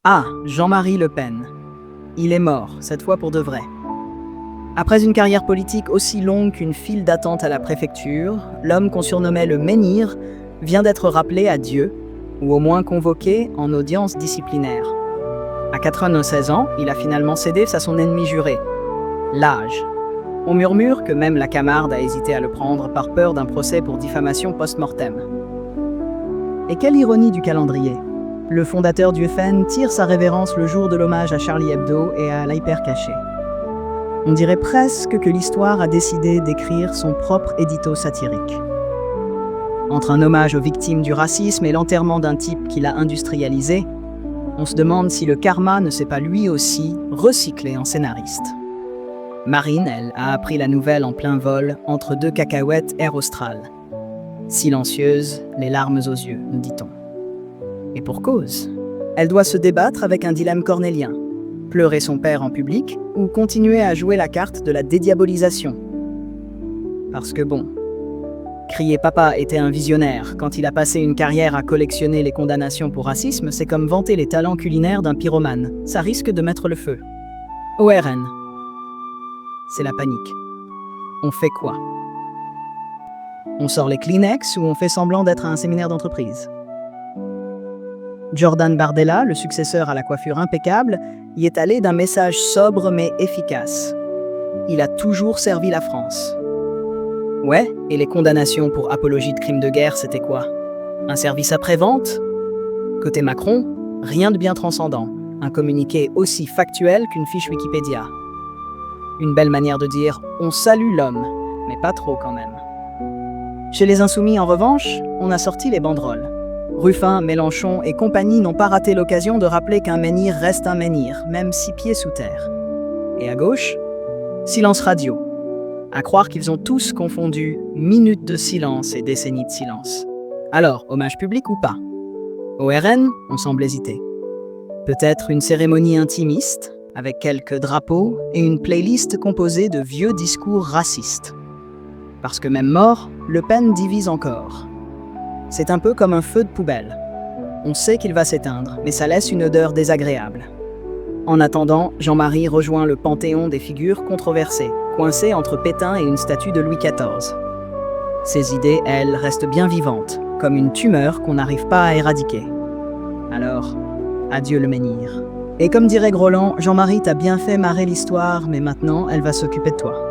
Ah, Jean-Marie Le Pen. Il est mort, cette fois pour de vrai. Après une carrière politique aussi longue qu'une file d'attente à la préfecture, l'homme qu'on surnommait le menhir vient d'être rappelé à Dieu, ou au moins convoqué en audience disciplinaire. À 96 ans, il a finalement cédé face à son ennemi juré, l'âge. On murmure que même la Camarde a hésité à le prendre par peur d'un procès pour diffamation post-mortem. Et quelle ironie du calendrier! Le fondateur du FN tire sa révérence le jour de l'hommage à Charlie Hebdo et à l'Hypercacher. On dirait presque que l'histoire a décidé d'écrire son propre édito satirique. Entre un hommage aux victimes du racisme et l'enterrement d'un type qui l'a industrialisé, on se demande si le karma ne s'est pas lui aussi recyclé en scénariste. Marine, elle, a appris la nouvelle en plein vol entre deux cacahuètes Air Austral. Silencieuse, les larmes aux yeux, nous dit-on. Et pour cause, elle doit se débattre avec un dilemme cornélien. Pleurer son père en public ou continuer à jouer la carte de la dédiabolisation. Parce que bon, crier papa était un visionnaire quand il a passé une carrière à collectionner les condamnations pour racisme, c'est comme vanter les talents culinaires d'un pyromane. Ça risque de mettre le feu. ORN. C'est la panique. On fait quoi? On sort les Kleenex ou on fait semblant d'être à un séminaire d'entreprise? Jordan Bardella, le successeur à la coiffure impeccable, y est allé d'un message sobre mais efficace. Il a toujours servi la France. Ouais, et les condamnations pour apologie de crimes de guerre, c'était quoi? Un service après-vente? Côté Macron, rien de bien transcendant. Un communiqué aussi factuel qu'une fiche Wikipédia. Une belle manière de dire « on salue l'homme », mais pas trop quand même. Chez les Insoumis, en revanche, on a sorti les banderoles. Ruffin, Mélenchon et compagnie n'ont pas raté l'occasion de rappeler qu'un menhir reste un menhir, même 6 pieds sous terre. Et à gauche, silence radio. À croire qu'ils ont tous confondu minutes de silence et décennies de silence. Alors, hommage public ou pas? Au RN, on semble hésiter. Peut-être une cérémonie intimiste, avec quelques drapeaux et une playlist composée de vieux discours racistes. Parce que même mort, Le Pen divise encore. C'est un peu comme un feu de poubelle. On sait qu'il va s'éteindre, mais ça laisse une odeur désagréable. En attendant, Jean-Marie rejoint le panthéon des figures controversées, coincé entre Pétain et une statue de Louis XIV. Ses idées, elles, restent bien vivantes, comme une tumeur qu'on n'arrive pas à éradiquer. Alors, adieu le menhir. Et comme dirait Groland, Jean-Marie t'a bien fait marrer l'histoire, mais maintenant, elle va s'occuper de toi.